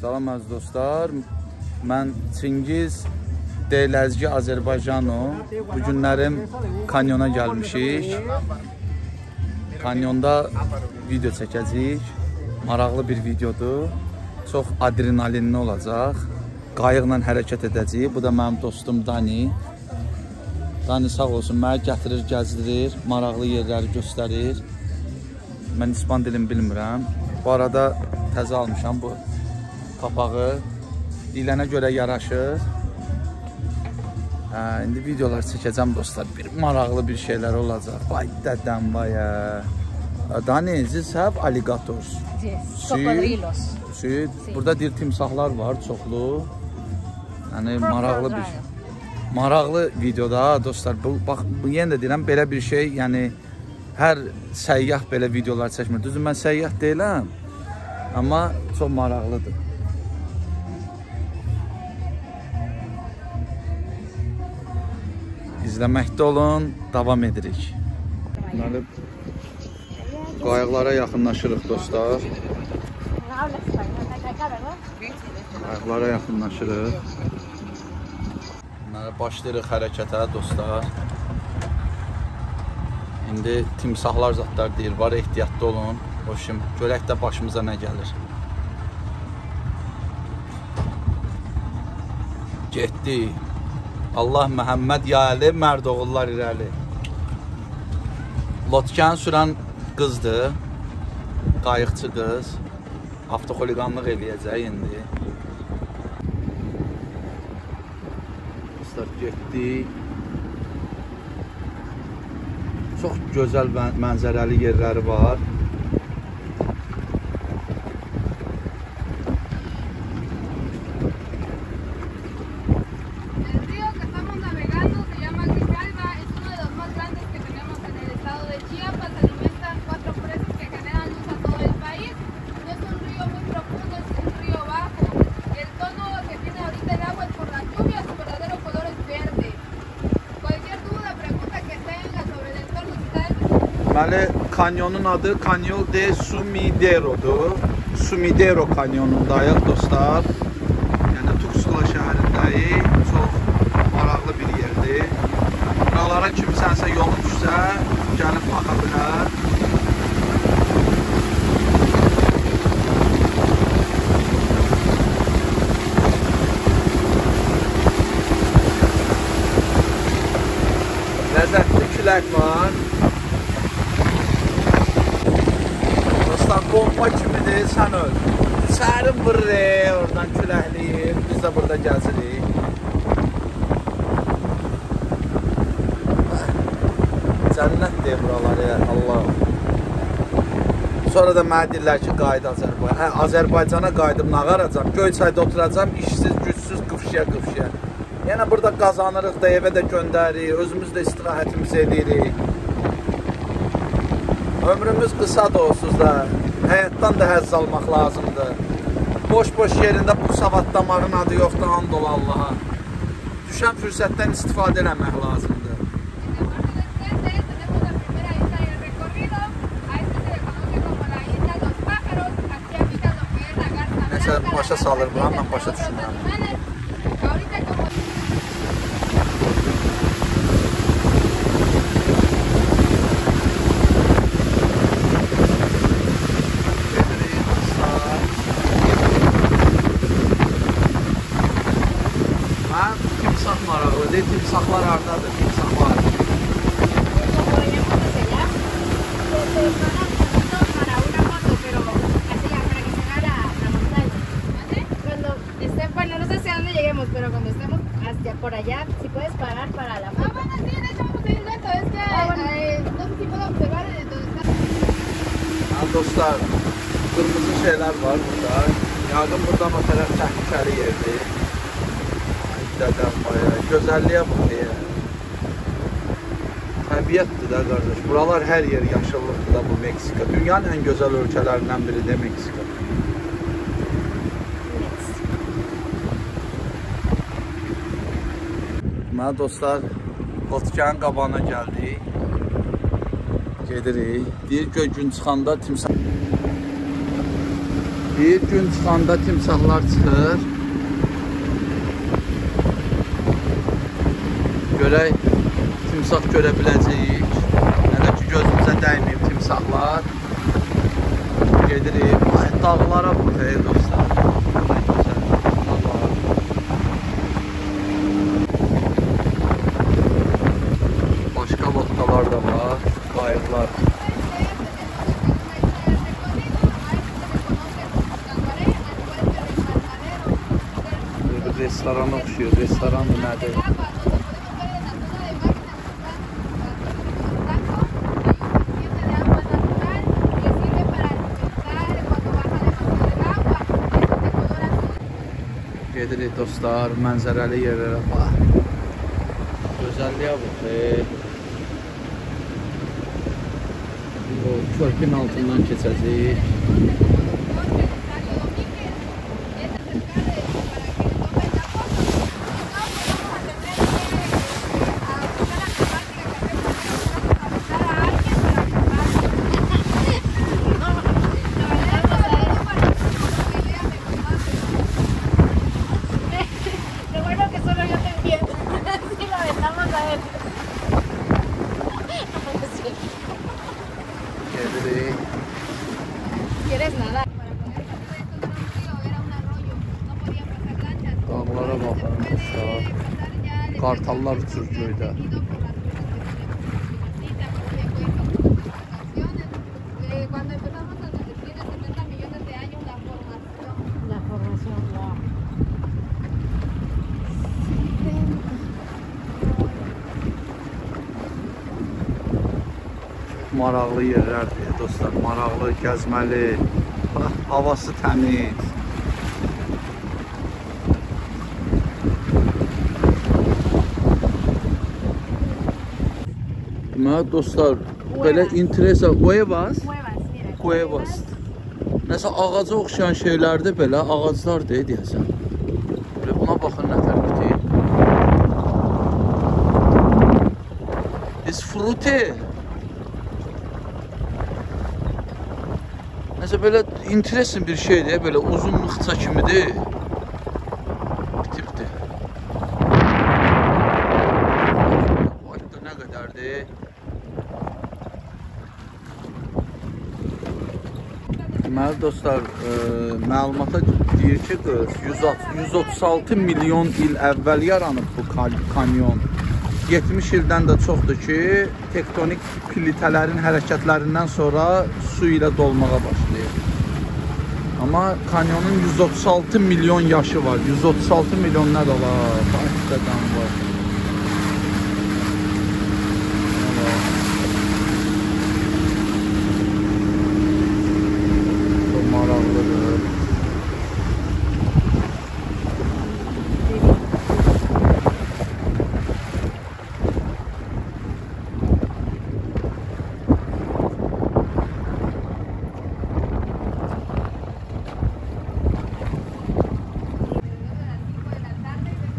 Salam əziz dostlar. Mən Çingiz Deyləzgi Azərbaycano. Bu günlərim kanyona gəlmişik. Kanyonda video çəkəcəyik. Maraqlı bir videodur. Çox adrenalinli olacaq. Qayıqla hərəkət edəcəyik. Bu da mənim dostum Dani. Dani sağ olsun, mənə gətirir, gəzdirir, maraqlı yerləri göstərir. Mən İspan dilini bilmirəm. Bu arada təzə almışam bu papağı. Dilənə görə yaraşır. İndi videolar çəkəcəm dostlar. Bir maraqlı bir şeylər olacaq. Vay dədəm, vay. Dani, siz have alligators. Yes, cocodrilos. Burada deyir timsahlar var, çoxlu. Yəni maraqlı bir şey. Maraqlı videoda dostlar. Bax, yenə də deyirəm, belə bir şey, yəni hər səyyah belə videolar çəkmir. Düzdür, mən səyyah deyiləm, amma çox maraqlıdır. İzləməkdə olun, davam edirik. Qayıqlara yaxınlaşırıq dostlar. Qayıqlara yaxınlaşırıq. Başlayırıq hərəkətə dostlar. İndi timsahlar zatlar deyir, var ehtiyatlı olun. Hoşum, görək də başımıza nə gəlir. Getdi. Allah Məhəmməd ya Əli, mərd oğullar irəli. Lotkan sürən qızdır. Qayıqçı qız. Avtoxoliqanlıq eləyəcək indi. Dostlar, getdi. Çox gözəl mənzərəli yerləri var. Deməli, kanyonun adı Canyon de Sumidero'dur. Sumidero kanyonundayıq dostlar. Yəni Tuxtla şəhərindəyik. Çox maraqlı bir yerdir. Buralara kimsənsə yolu düşsə, gəlib baxa bilər. Ləzzətli külək var. Bomba kimidir, sən öl. Sərin vırır, oradan küləhliyir. Biz də burada gəzirik. Cənnətdir buraları, Allah. Sonra da mənə deyirlər ki, qayıd Azərbaycana. Azərbaycana qayıdım, nağaracam. Göyçayda oturacam, işsiz, gücsüz, qıfşıya. Yəni burada qazanırıq da, evə də göndəririk. Özümüz də istirahətimizi edirik. Ömrümüz qısa da olsuz da. Həyatdan da həzz almaq lazımdır. Boş-boş yerində bu savadlamağın adı yoxdur, and ol Allaha. Düşən fürsətdən istifadə eləmək lazımdır. Nəsə, başa salır buram, mən başa düşünürəm. Timsahlar hardadır, timsahlar. Bueno, no sé hacia dónde lleguemos, pero cuando estemos hacia por allá, si puedes parar para la foto. Bueno, sí, de hecho vamos a ir lento, es que no sé si puedo observar donde está. Dostlar, kırmızı şeyler var burada. Yağın buradan o tərəf təhlükəli yerdir. Dədəm bayağı, gözəlliyə bax deyə. Təbiətdir də qardaş. Buralar hər yer yaşıllıqdır da bu Meksika. Dünyanın ən gözəl ölkələrindən biri də Meksika. Mənə dostlar, Lotkanın qabağına gəldik. Gedirik. Deyir ki, gün çıxanda timsah Bir gün çıxanda timsahlar çıxır. Görək, timsah görə biləcəyik. Hələ ki, gözümüzə dəyməyib timsahlar. Gedirik. Ay, dağlara bax, ey dostlar. Başqa lodkalar da var, qayıqlar. Restoran oxşuyur, restoran nədir? Gedirik dostlar, mənzərəli yerlərə bax. Gözəlliyə bax. Körpün altından keçəcəyik. ¿Quieres nadar? Dağlara baxın dostlar. Qartallar uçur göydə. La formación, wow. Maraqlı yerlərdir dostlar, maraqlı, gəzməli, havası təmiz. Deməli dostlar, belə interesa Cuevas, Cuevas. Nəsə ağaca oxşayan şeylərdir belə, ağaclar deyəsən. Belə buna baxın nə tərəfdir. Disfrute. Nəsə belə interesin bir şeydir, belə uzun mıxça kimidir. Bitibdir. Başqa nə qədərdir? Deməli dostlar, məlumata deyir ki, 136 milyon il əvvəl yaranıb bu kanyon. 70 ildən də çoxdur ki, tektonik plitələrin hərəkətlərindən sonra su ilə dolmağa başlayır. Amma kanyonun 136 milyon yaşı var. 136 milyon nə də var? Hakikaten var. Çok maraqlıdır.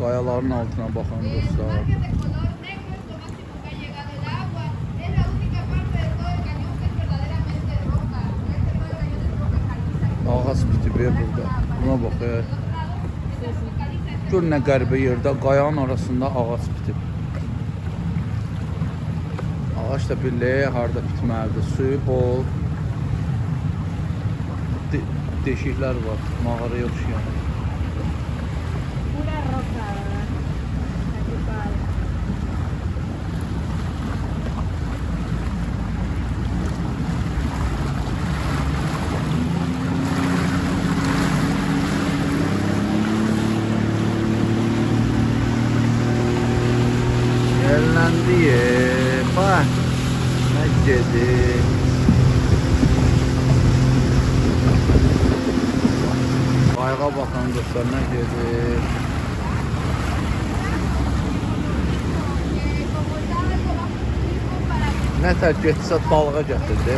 Qayaların altına baxın dostlar. Ağac bitib burada. Buna baxın. Gör nə qəribə yerdə qayanın arasında ağac bitib. Ağac da bilir harda bitməlidir. Suyu bol. Deşiklər var. Mağaraya oxşayan. Pura roca, ¿verdad? Aquí padre. Ellendi. Bak. Ne gedir. Qayığa baxan dostlar, nə gedir. Nə tər getsə balığa gətirdi.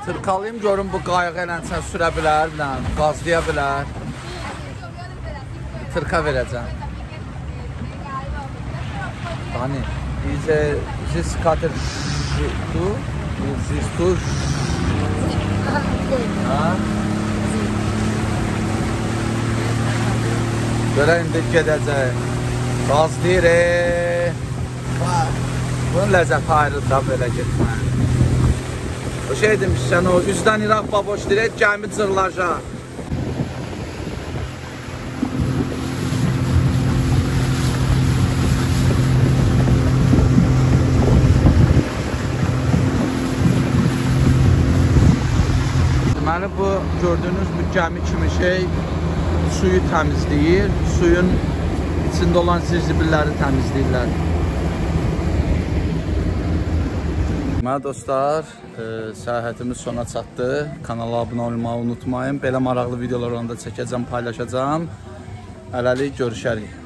Tırkalayım görüm bu qayığı ilə sən sürə bilər, qazlaya bilər. Tırka verəcəm. Hani bize skater tu Siz tuş. Ha? Belə indi gedəcək. Razıyıq. Bunun ləzzəti ayrıdır da belə getmək. O şey demişsən, o üzdən İraq baboş dirək gəmi cırlaca. Deməli, bu gördüyünüz bu gəmi kimi şey suyu təmizləyir, suyun içində olan zirzibilləri təmizləyirlər. Deməli dostlar, səyahətimiz sona çatdı. Kanala abunə olmağı unutmayın. Belə maraqlı videolar onda çəkəcəm, paylaşacağım. Hələlik görüşərik.